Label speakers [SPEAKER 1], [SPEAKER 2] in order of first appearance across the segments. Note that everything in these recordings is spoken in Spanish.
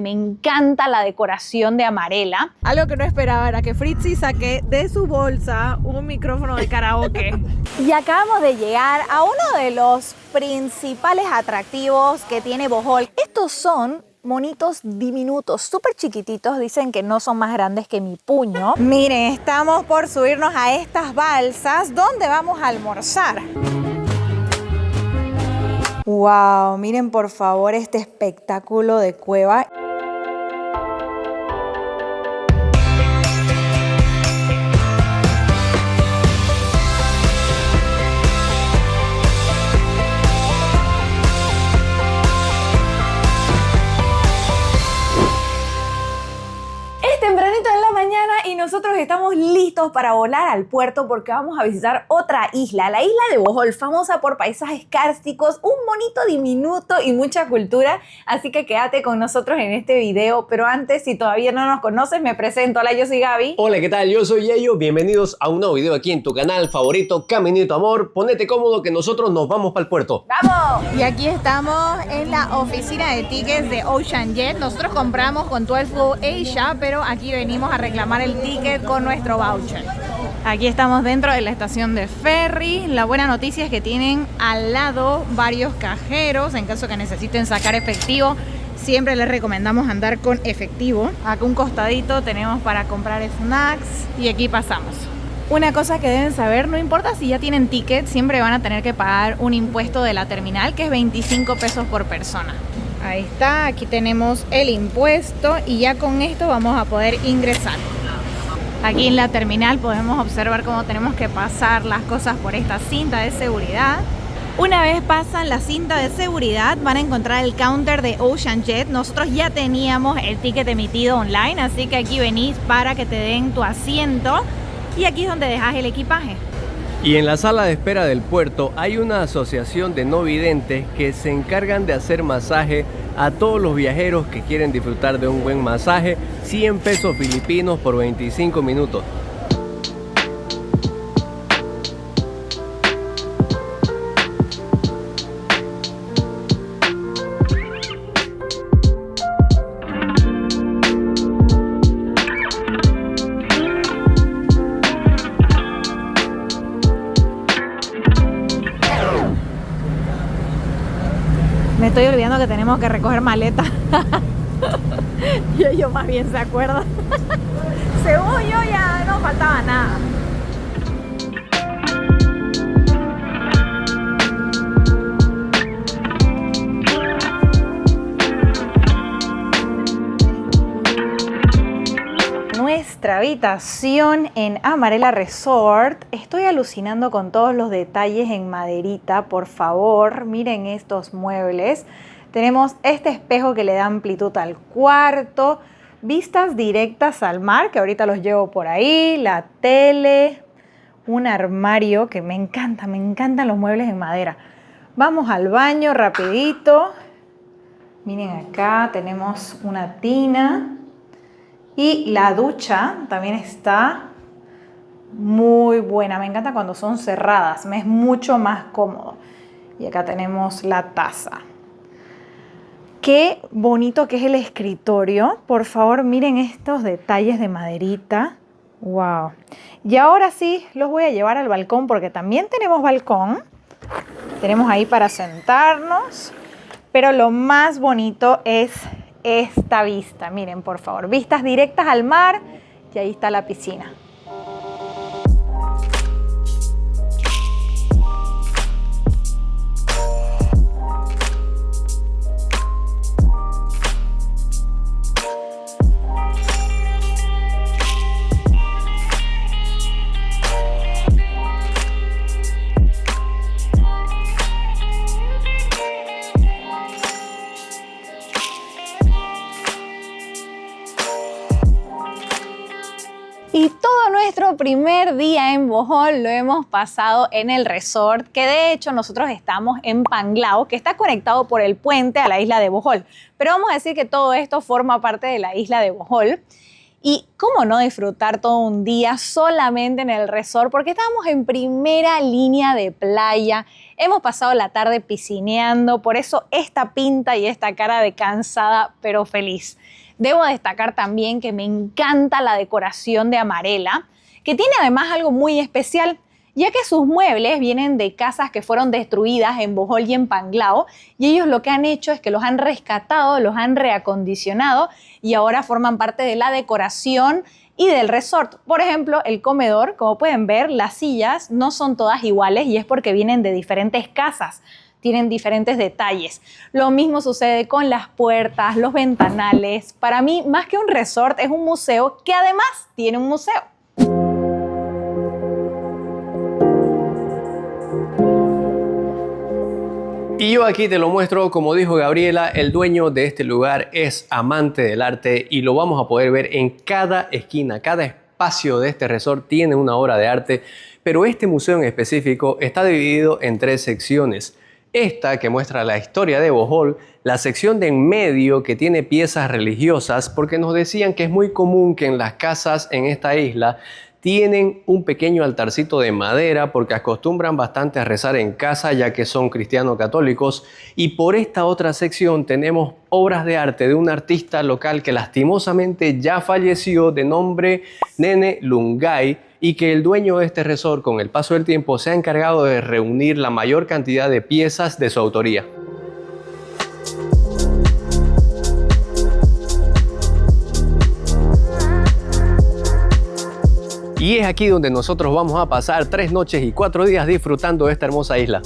[SPEAKER 1] Me encanta la decoración de Amarela. Algo que no esperaba era que Fritzy saque de su bolsa un micrófono de karaoke. Y acabamos de llegar a uno de los principales atractivos que tiene Bohol. Estos son monitos diminutos, súper chiquititos. Dicen que no son más grandes que mi puño. Miren, estamos por subirnos a estas balsas donde vamos a almorzar. Wow, miren por favor este espectáculo de cueva. Y nosotros estamos listos para volar al puerto porque vamos a visitar otra isla, la isla de Bohol, famosa por paisajes kársticos, un monito diminuto y mucha cultura. Así que quédate con nosotros en este video. Pero antes, si todavía no nos conoces, me presento. Hola, yo soy Gaby.
[SPEAKER 2] Hola, ¿qué tal? Yo soy Yayo. Bienvenidos a un nuevo video aquí en tu canal favorito, Caminito Amor. Ponete cómodo que nosotros nos vamos para el puerto.
[SPEAKER 1] ¡Vamos! Y aquí estamos en la oficina de tickets de OceanJet. Nosotros compramos con 12 Asia, pero aquí venimos a reclamar el ticket con nuestro voucher. Aquí estamos dentro de la estación de ferry. La buena noticia es que tienen al lado varios cajeros en caso que necesiten sacar efectivo. Siempre les recomendamos andar con efectivo. Acá un costadito tenemos para comprar snacks y aquí pasamos. Una cosa que deben saber, no importa si ya tienen ticket, siempre van a tener que pagar un impuesto de la terminal que es 25 pesos por persona. Ahí está, aquí tenemos el impuesto y ya con esto vamos a poder ingresar. Aquí en la terminal podemos observar cómo tenemos que pasar las cosas por esta cinta de seguridad. Una vez pasan la cinta de seguridad van a encontrar el counter de OceanJet. Nosotros ya teníamos el ticket emitido online, así que aquí venís para que te den tu asiento y aquí es donde dejas el equipaje.
[SPEAKER 2] Y en la sala de espera del puerto hay una asociación de no videntes que se encargan de hacer masaje a todos los viajeros que quieren disfrutar de un buen masaje. 100 pesos filipinos por 25 minutos.
[SPEAKER 1] Me estoy olvidando que tenemos que recoger maleta. Y ellos más bien se acuerdan. Según yo ya no faltaba nada. Nuestra habitación en Amarela Resort. Estoy alucinando con todos los detalles en maderita. Por favor, miren estos muebles. Tenemos este espejo que le da amplitud al cuarto. Vistas directas al mar, que ahorita los llevo por ahí. La tele. Un armario que me encantan los muebles en madera. Vamos al baño rapidito. Miren acá, tenemos una tina. Y la ducha también está muy buena. Me encanta cuando son cerradas. Me es mucho más cómodo. Y acá tenemos la taza. Qué bonito que es el escritorio. Por favor, miren estos detalles de maderita. Wow. Y ahora sí, los voy a llevar al balcón porque también tenemos balcón. Tenemos ahí para sentarnos. Pero lo más bonito es esta vista, miren por favor, vistas directas al mar y ahí está la piscina. Y todo nuestro primer día en Bohol lo hemos pasado en el resort, que de hecho nosotros estamos en Panglao, que está conectado por el puente a la isla de Bohol. Pero vamos a decir que todo esto forma parte de la isla de Bohol. Y cómo no disfrutar todo un día solamente en el resort, porque estábamos en primera línea de playa, hemos pasado la tarde piscineando, por eso esta pinta y esta cara de cansada pero feliz. Debo destacar también que me encanta la decoración de Amarela, que tiene además algo muy especial, ya que sus muebles vienen de casas que fueron destruidas en Bohol y en Panglao, y ellos lo que han hecho es que los han rescatado, los han reacondicionado y ahora forman parte de la decoración y del resort. Por ejemplo, el comedor, como pueden ver, las sillas no son todas iguales y es porque vienen de diferentes casas, tienen diferentes detalles. Lo mismo sucede con las puertas, los ventanales. Para mí, más que un resort, es un museo que además tiene un museo.
[SPEAKER 2] Y yo aquí te lo muestro, como dijo Gabriela, el dueño de este lugar es amante del arte y lo vamos a poder ver en cada esquina, cada espacio de este resort tiene una obra de arte, pero este museo en específico está dividido en 3 secciones. Esta que muestra la historia de Bohol, la sección de en medio que tiene piezas religiosas, porque nos decían que es muy común que en las casas en esta isla tienen un pequeño altarcito de madera porque acostumbran bastante a rezar en casa ya que son cristianos católicos. Y por esta otra sección tenemos obras de arte de un artista local que lastimosamente ya falleció de nombre Nene Lungay y que el dueño de este resort con el paso del tiempo se ha encargado de reunir la mayor cantidad de piezas de su autoría. Y es aquí donde nosotros vamos a pasar 3 noches y 4 días disfrutando de esta hermosa isla.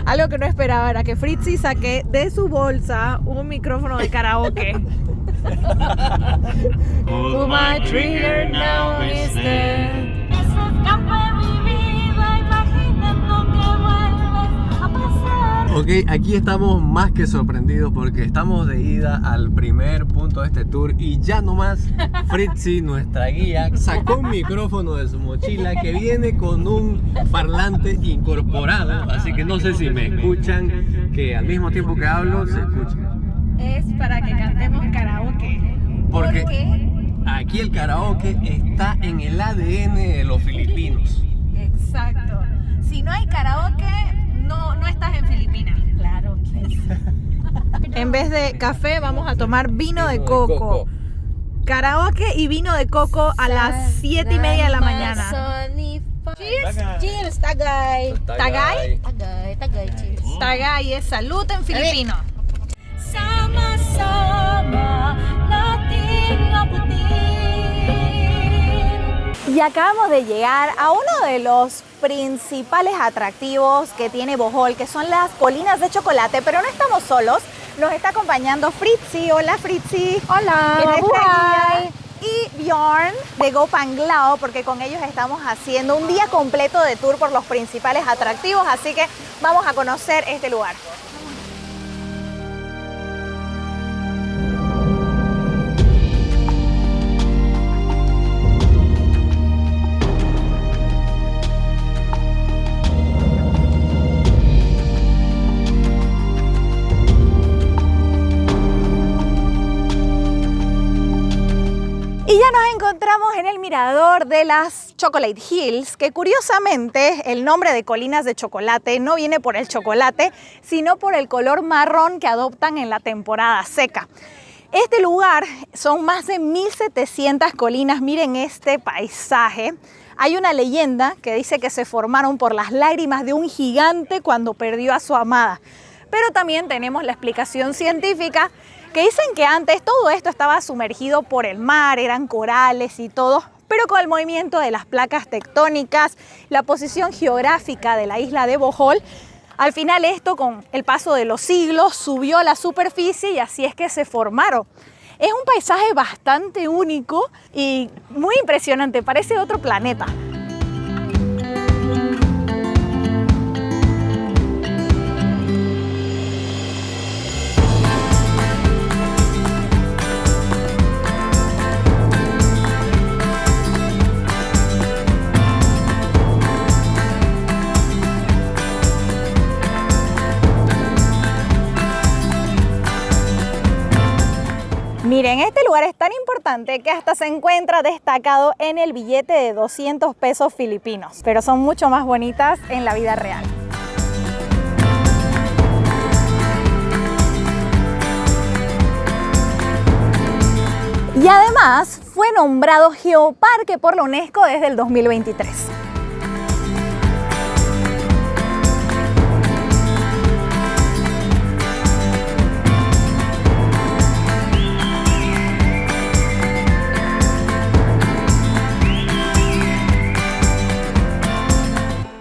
[SPEAKER 1] Algo que no esperaba era que Fritzy saque de su bolsa un micrófono de karaoke. Pull my trigger now, mister.
[SPEAKER 2] Ok, aquí estamos más que sorprendidos porque estamos de ida al primer punto de este tour y ya nomás Fritzy, nuestra guía, sacó un micrófono de su mochila que viene con un parlante incorporado, así que no sé si me escuchan, que al mismo tiempo que hablo se escucha.
[SPEAKER 1] Es para que cantemos karaoke.
[SPEAKER 2] Porque aquí el karaoke está en el ADN de los filipinos.
[SPEAKER 1] Exacto. Si no hay karaoke, no estás en Filipinas. Claro que sí. En vez de café vamos a tomar vino de coco. Karaoke y vino de coco a las 7:30 de la mañana. Cheers. Cheers, tagay. ¿Tagay? Tagay, cheers. Tagay es salud en filipino. Sama-sama nating abutin. Y acabamos de llegar a uno de los principales atractivos que tiene Bohol, que son las colinas de chocolate, pero no estamos solos, nos está acompañando Fritzy. Hola Fritzy.
[SPEAKER 3] Hola.
[SPEAKER 1] Y Bjorn de Go Panglao, porque con ellos estamos haciendo un día completo de tour por los principales atractivos, así que vamos a conocer este lugar. Y ya nos encontramos en el mirador de las Chocolate Hills, que curiosamente el nombre de colinas de chocolate no viene por el chocolate, sino por el color marrón que adoptan en la temporada seca. Este lugar son más de 1700 colinas, miren este paisaje. Hay una leyenda que dice que se formaron por las lágrimas de un gigante cuando perdió a su amada. Pero también tenemos la explicación científica que dicen que antes todo esto estaba sumergido por el mar, eran corales y todo, pero con el movimiento de las placas tectónicas, la posición geográfica de la isla de Bohol, al final esto con el paso de los siglos subió a la superficie y así es que se formaron. Es un paisaje bastante único y muy impresionante, parece otro planeta. Miren, este lugar es tan importante que hasta se encuentra destacado en el billete de 200 pesos filipinos, pero son mucho más bonitas en la vida real. Y además fue nombrado Geoparque por la UNESCO desde el 2023.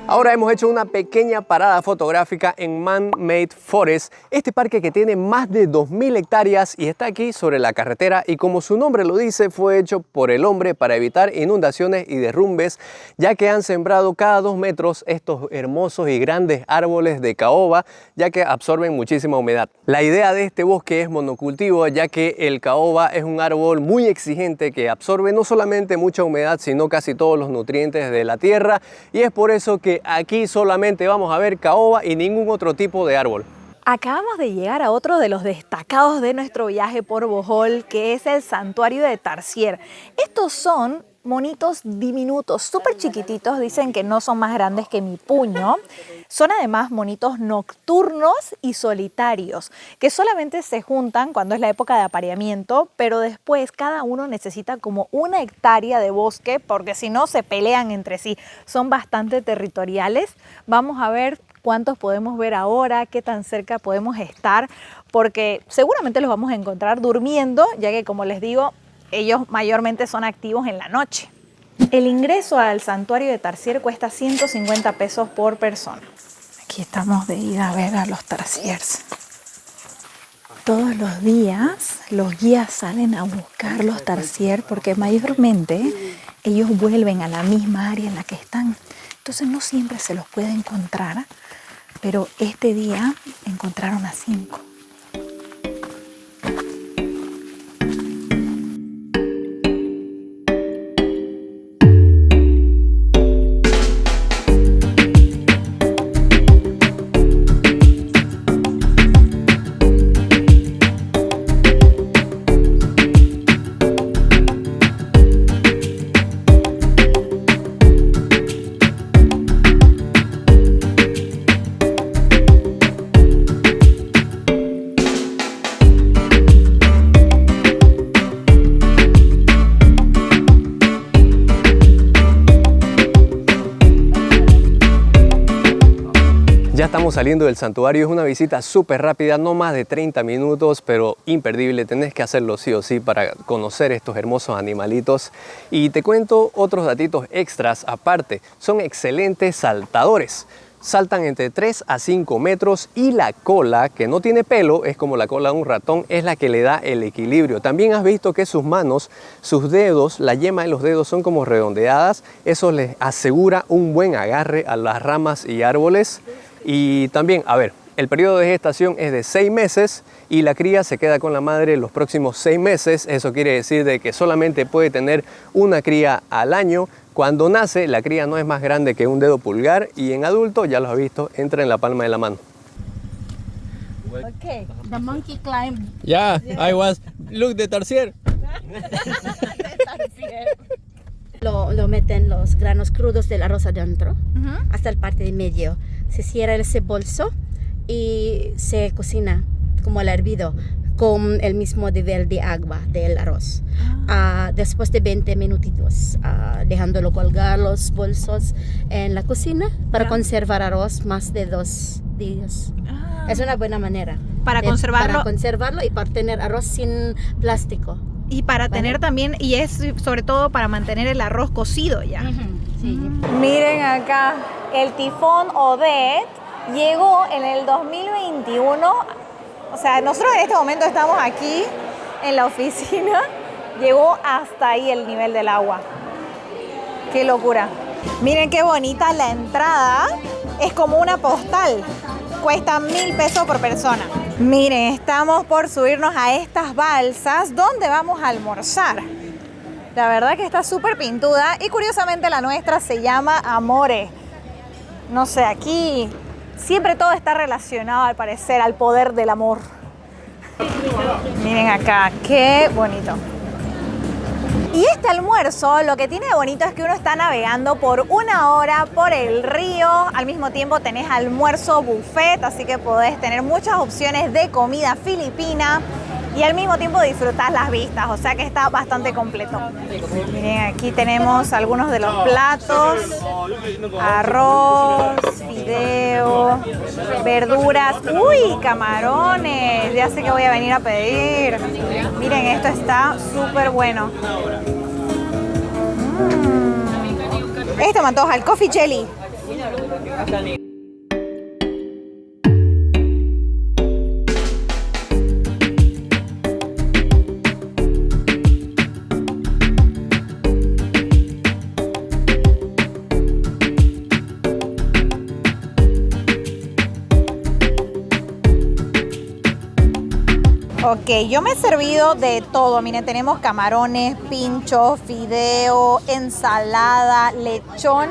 [SPEAKER 2] Ahora hemos hecho una pequeña parada fotográfica en Man-Made Forest, este parque que tiene más de 2000 hectáreas y está aquí sobre la carretera, y como su nombre lo dice, fue hecho por el hombre para evitar inundaciones y derrumbes, ya que han sembrado cada 2 metros estos hermosos y grandes árboles de caoba, ya que absorben muchísima humedad. La idea de este bosque es monocultivo, ya que el caoba es un árbol muy exigente que absorbe no solamente mucha humedad, sino casi todos los nutrientes de la tierra, y es por eso que aquí solamente vamos a ver caoba y ningún otro tipo de árbol.
[SPEAKER 1] Acabamos de llegar a otro de los destacados de nuestro viaje por Bohol, que es el santuario de Tarsier. Estos son monitos diminutos, súper chiquititos, dicen que no son más grandes que mi puño. Son además monitos nocturnos y solitarios, que solamente se juntan cuando es la época de apareamiento, pero después cada uno necesita como 1 hectárea de bosque, porque si no se pelean entre sí. Son bastante territoriales. Vamos a ver cuántos podemos ver ahora, qué tan cerca podemos estar, porque seguramente los vamos a encontrar durmiendo, ya que, como les digo, ellos mayormente son activos en la noche. El ingreso al santuario de Tarsier cuesta 150 pesos por persona. Aquí estamos de ida a ver a los Tarsiers. Todos los días los guías salen a buscar los Tarsier porque mayormente ellos vuelven a la misma área en la que están. Entonces no siempre se los puede encontrar, pero este día encontraron a 5.
[SPEAKER 2] Ya estamos saliendo del santuario, es una visita súper rápida, no más de 30 minutos, pero imperdible. Tenés que hacerlo sí o sí para conocer estos hermosos animalitos. Y te cuento otros datitos extras aparte, son excelentes saltadores. Saltan entre 3 a 5 metros y la cola, que no tiene pelo, es como la cola de un ratón, es la que le da el equilibrio. También has visto que sus manos, sus dedos, la yema de los dedos son como redondeadas. Eso les asegura un buen agarre a las ramas y árboles. Y también, a ver, el periodo de gestación es de 6 meses y la cría se queda con la madre los próximos 6 meses. Eso quiere decir de que solamente puede tener una cría al año. Cuando nace, la cría no es más grande que un dedo pulgar y en adulto, ya lo has visto, entra en la palma de la mano.
[SPEAKER 3] Okay, the monkey climbed.
[SPEAKER 2] Yeah, I was. Look, the Tarsier.
[SPEAKER 3] Lo meten los granos crudos del arroz adentro, hasta el parte de medio. Se cierra ese bolso y se cocina como el hervido con el mismo nivel de agua del arroz. Después de 20 minutitos, dejándolo colgar los bolsos en la cocina para conservar arroz más de 2 días. Es una buena manera
[SPEAKER 1] Para conservarlo.
[SPEAKER 3] Para conservarlo y para tener arroz sin plástico.
[SPEAKER 1] Y para tener también, y es sobre todo para mantener el arroz cocido ya.
[SPEAKER 3] Sí.
[SPEAKER 1] Miren acá, el tifón Odette llegó en el 2021. O sea, nosotros en este momento estamos aquí en la oficina. Llegó hasta ahí el nivel del agua. ¡Qué locura! Miren qué bonita la entrada. Es como una postal. Cuesta 1.000 pesos por persona. Miren, estamos por subirnos a estas balsas donde vamos a almorzar. La verdad que está súper pintuda y curiosamente la nuestra se llama Amore. No sé, aquí siempre todo está relacionado al parecer al poder del amor. Miren acá, qué bonito. Y este almuerzo lo que tiene de bonito es que uno está navegando por 1 hora por el río. Al mismo tiempo tenés almuerzo buffet, así que podés tener muchas opciones de comida filipina. Y al mismo tiempo disfrutás las vistas, o sea que está bastante completo. Miren, aquí tenemos algunos de los platos. Arroz, fideo, verduras. ¡Uy, camarones! Ya sé que voy a venir a pedir. Miren, esto está súper bueno. Esto me antoja, el coffee jelly. Ok, yo me he servido de todo. Miren, tenemos camarones, pincho, fideo, ensalada, lechón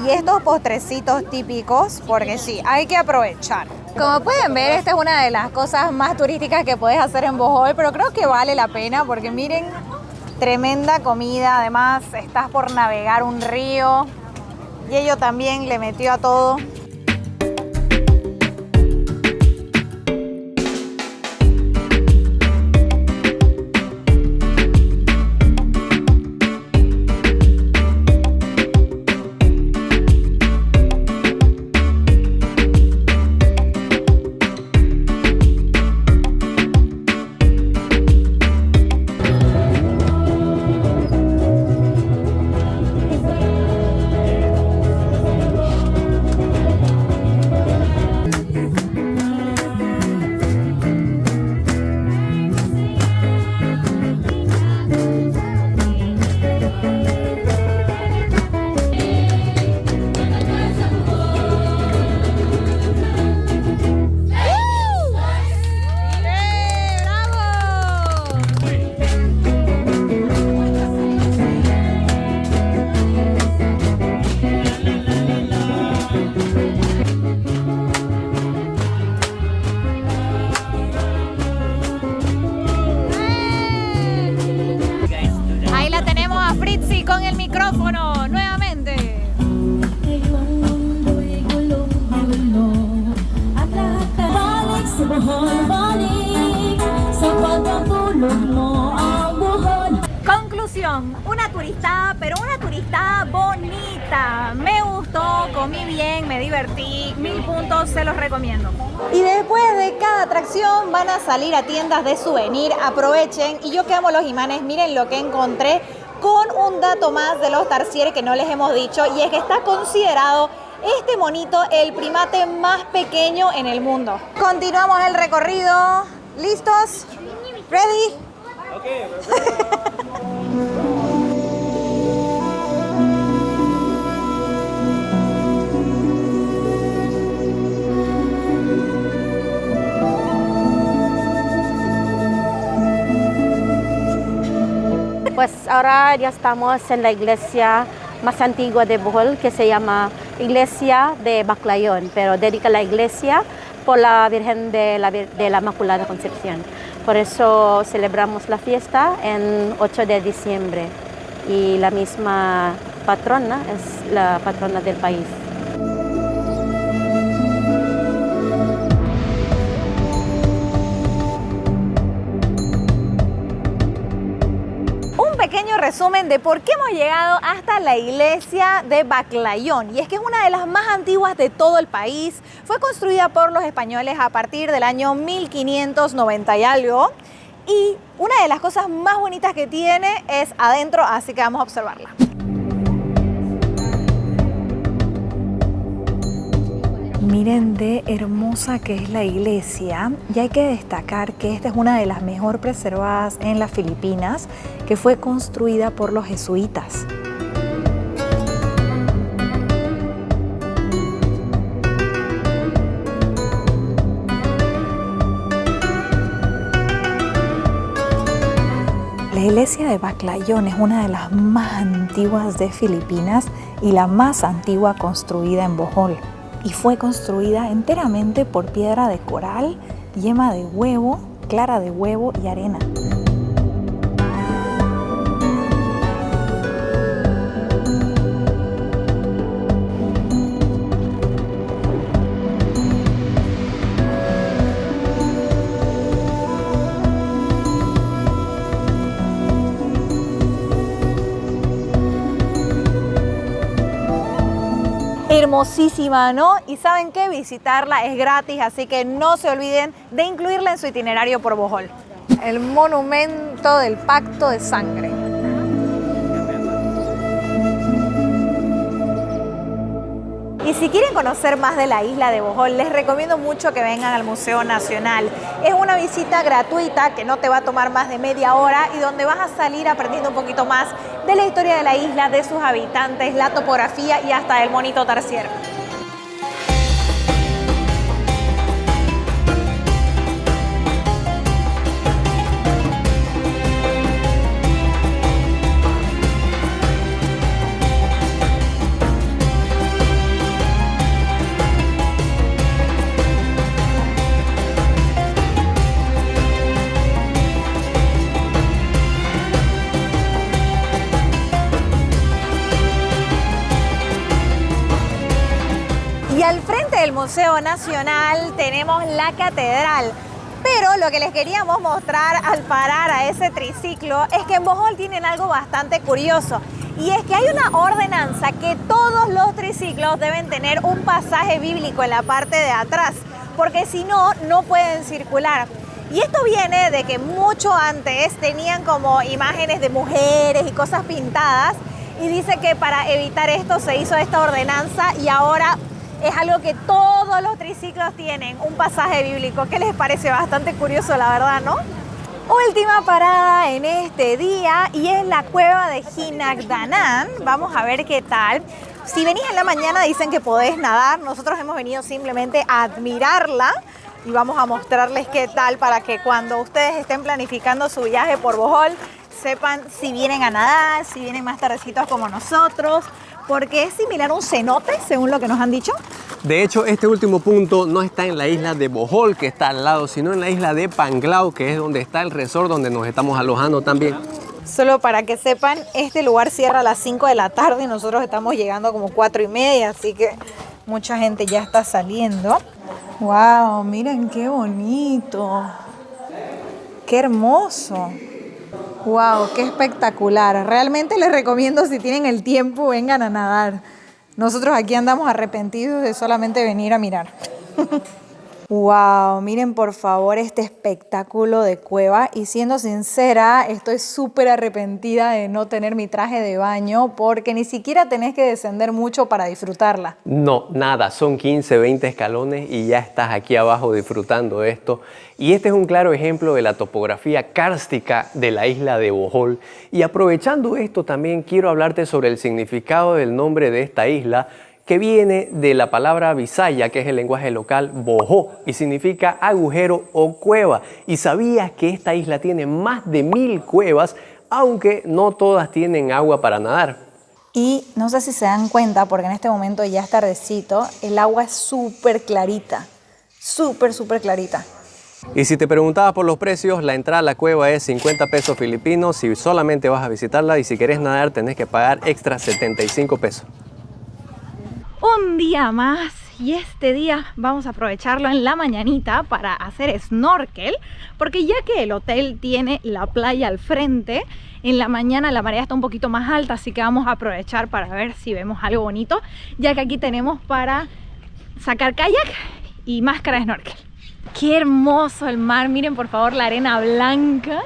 [SPEAKER 1] y estos postrecitos típicos, porque sí, hay que aprovechar. Como pueden ver, esta es una de las cosas más turísticas que puedes hacer en Bohol, pero creo que vale la pena porque miren, tremenda comida. Además, estás por navegar un río y ello también le metió a todo. Con el micrófono nuevamente. Conclusión, una turistada, pero una turistada bonita. Me gustó, comí bien, me divertí, 1000 puntos, se los recomiendo. Y después de cada atracción van a salir a tiendas de souvenir, aprovechen. Y yo que amo los imanes, miren lo que encontré. Con un dato más de los tarsier que no les hemos dicho, y es que está considerado este monito el primate más pequeño en el mundo. Continuamos el recorrido. ¿Listos? ¿Ready?
[SPEAKER 3] Pues ahora ya estamos en la iglesia más antigua de Bohol, que se llama Iglesia de Baclayon, pero dedica la iglesia por la Virgen de la Inmaculada Concepción. Por eso celebramos la fiesta en 8 de diciembre y la misma patrona es la patrona del país.
[SPEAKER 1] Pequeño resumen de por qué hemos llegado hasta la iglesia de Baclayon, y es que es una de las más antiguas de todo el país. Fue construida por los españoles a partir del año 1590 y algo, y una de las cosas más bonitas que tiene es adentro, así que vamos a observarla. Miren de hermosa que es la iglesia, y hay que destacar que esta es una de las mejor preservadas en las Filipinas, que fue construida por los jesuitas. La iglesia de Baclayon es una de las más antiguas de Filipinas y la más antigua construida en Bohol. Y fue construida enteramente por piedra de coral, yema de huevo clara de huevo y arena. Hermosísima, ¿no? Y ¿saben qué? Visitarla es gratis, así que no se olviden de incluirla en su itinerario por Bohol. El monumento del pacto de sangre. Y si quieren conocer más de la isla de Bohol, les recomiendo mucho que vengan al Museo Nacional. Es una visita gratuita que no te va a tomar más de media hora y donde vas a salir aprendiendo un poquito más de la historia de la isla, de sus habitantes, la topografía y hasta del monito tarsier. Y al frente del Museo Nacional tenemos la catedral. Pero lo que les queríamos mostrar al parar a ese triciclo es que en Bohol tienen algo bastante curioso. Y es que hay una ordenanza que todos los triciclos deben tener un pasaje bíblico en la parte de atrás, porque si no, no pueden circular. Y esto viene de que mucho antes tenían como imágenes de mujeres y cosas pintadas. Y dice que para evitar esto se hizo esta ordenanza y ahora es algo que todos los triciclos tienen, un pasaje bíblico. ¿Qué les parece? Bastante curioso, la verdad, ¿no? Última parada en este día y es la cueva de Jinagdanan. Vamos a ver qué tal. Si venís en la mañana dicen que podés nadar. Nosotros hemos venido simplemente a admirarla y vamos a mostrarles qué tal para que cuando ustedes estén planificando su viaje por Bohol sepan si vienen a nadar, si vienen más tardecitos como nosotros, porque es similar a un cenote, según lo que nos han dicho.
[SPEAKER 2] De hecho, este último punto no está en la isla de Bohol, que está al lado, sino en la isla de Panglao, que es donde está el resort donde nos estamos alojando también.
[SPEAKER 1] Solo para que sepan, este lugar cierra a las 5 de la tarde y nosotros estamos llegando como 4:30, así que mucha gente ya está saliendo. ¡Wow! Miren qué bonito. ¡Qué hermoso! ¡Wow! ¡Qué espectacular! Realmente les recomiendo, si tienen el tiempo, vengan a nadar. Nosotros aquí andamos arrepentidos de solamente venir a mirar. ¡Wow! Miren por favor este espectáculo de cueva. Y siendo sincera, estoy súper arrepentida de no tener mi traje de baño porque ni siquiera tenés que descender mucho para disfrutarla.
[SPEAKER 2] No, nada, son 15, 20 escalones y ya estás aquí abajo disfrutando de esto. Y este es un claro ejemplo de la topografía kárstica de la isla de Bohol. Y aprovechando esto también quiero hablarte sobre el significado del nombre de esta isla, que viene de la palabra visaya, que es el lenguaje local bohó, y significa agujero o cueva. Y sabías que esta isla tiene más de 1000 cuevas, aunque no todas tienen agua para nadar.
[SPEAKER 1] Y no sé si se dan cuenta, porque en este momento ya es tardecito, el agua es súper clarita, súper clarita.
[SPEAKER 2] Y si te preguntabas por los precios, la entrada a la cueva es 50 pesos filipinos si solamente vas a visitarla, y si querés nadar tenés que pagar extra 75 pesos.
[SPEAKER 1] Un día más, y este día vamos a aprovecharlo en la mañanita para hacer snorkel, porque ya que el hotel tiene la playa al frente, en la mañana la marea está un poquito más alta, así que vamos a aprovechar para ver si vemos algo bonito, ya que aquí tenemos para sacar kayak y máscara de snorkel. ¡Qué hermoso el mar! Miren por favor la arena blanca.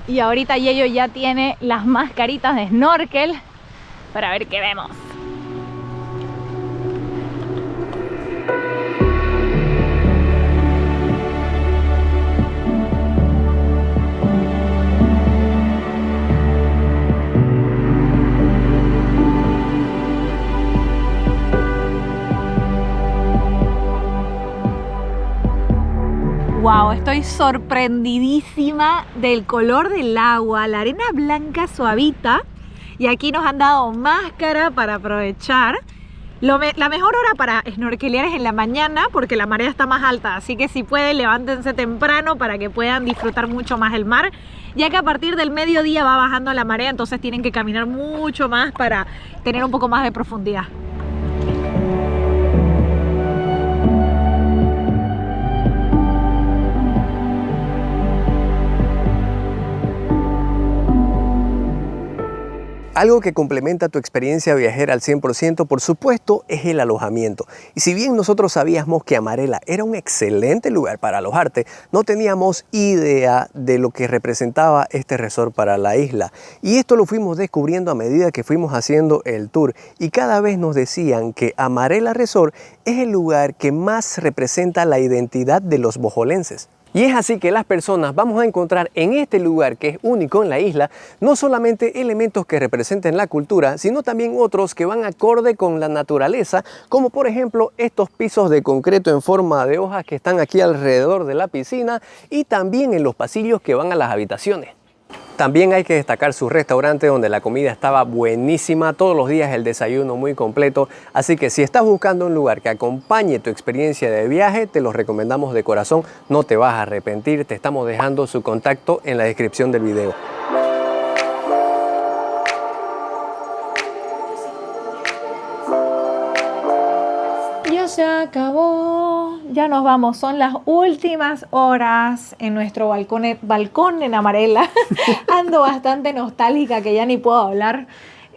[SPEAKER 1] Y ahorita Yeyo ya tiene las mascaritas de snorkel para ver qué vemos. Wow, estoy sorprendidísima del color del agua. La arena blanca suavita. Y aquí nos han dado máscara para aprovechar. La mejor hora para snorkelear es en la mañana porque la marea está más alta, así que si pueden levántense temprano para que puedan disfrutar mucho más el mar, ya que a partir del mediodía va bajando la marea, entonces tienen que caminar mucho más para tener un poco más de profundidad.
[SPEAKER 2] Algo que complementa tu experiencia viajera al 100%, por supuesto, es el alojamiento. Y si bien nosotros sabíamos que Amarela era un excelente lugar para alojarte, no teníamos idea de lo que representaba este resort para la isla. Y esto lo fuimos descubriendo a medida que fuimos haciendo el tour. Y cada vez nos decían que Amarela Resort es el lugar que más representa la identidad de los bojolenses. Y es así que las personas vamos a encontrar en este lugar que es único en la isla, no solamente elementos que representen la cultura, sino también otros que van acorde con la naturaleza, como por ejemplo estos pisos de concreto en forma de hojas que están aquí alrededor de la piscina y también en los pasillos que van a las habitaciones. También hay que destacar su restaurante donde la comida estaba buenísima, todos los días el desayuno muy completo, así que si estás buscando un lugar que acompañe tu experiencia de viaje, te lo recomendamos de corazón, no te vas a arrepentir, te estamos dejando su contacto en la descripción del video.
[SPEAKER 1] Ya se acabó, ya nos vamos, son las últimas horas en nuestro balcón en Amarela. Ando bastante nostálgica que ya ni puedo hablar.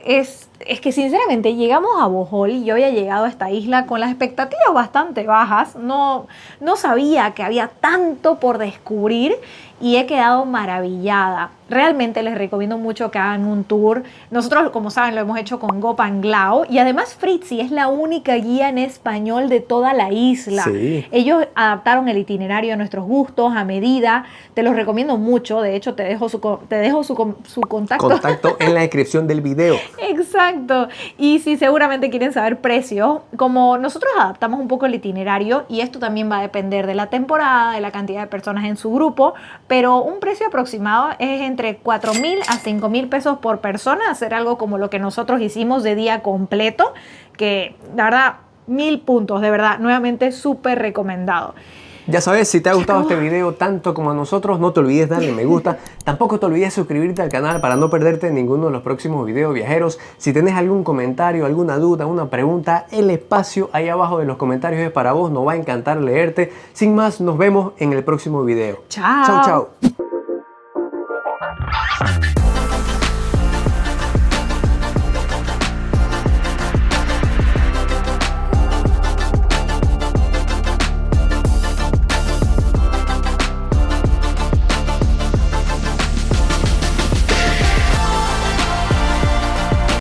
[SPEAKER 1] Es que sinceramente llegamos a Bohol y yo había llegado a esta isla con las expectativas bastante bajas. No sabía que había tanto por descubrir y he quedado maravillada. Realmente les recomiendo mucho que hagan un tour. Nosotros, como saben, lo hemos hecho con Go Panglao y además Fritzy es la única guía en español de toda la isla.
[SPEAKER 2] Sí.
[SPEAKER 1] Ellos adaptaron el itinerario a nuestros gustos, a medida. Te los recomiendo mucho. De hecho, te dejo su contacto.
[SPEAKER 2] Contacto en la descripción del video.
[SPEAKER 1] Exacto. Y si seguramente quieren saber precios, como nosotros adaptamos un poco el itinerario y esto también va a depender de la temporada, de la cantidad de personas en su grupo, pero un precio aproximado es entre 4,000 a 5,000 pesos por persona, hacer algo como lo que nosotros hicimos de día completo, que la verdad, 1000 puntos, de verdad, nuevamente súper recomendado.
[SPEAKER 2] Ya sabes, si te ha gustado este video tanto como a nosotros, no te olvides darle me gusta. Tampoco te olvides suscribirte al canal para no perderte ninguno de los próximos videos viajeros. Si tenés algún comentario, alguna duda, una pregunta, el espacio ahí abajo de los comentarios es para vos. Nos va a encantar leerte. Sin más, nos vemos en el próximo video.
[SPEAKER 1] Chao.
[SPEAKER 2] Chau, chau.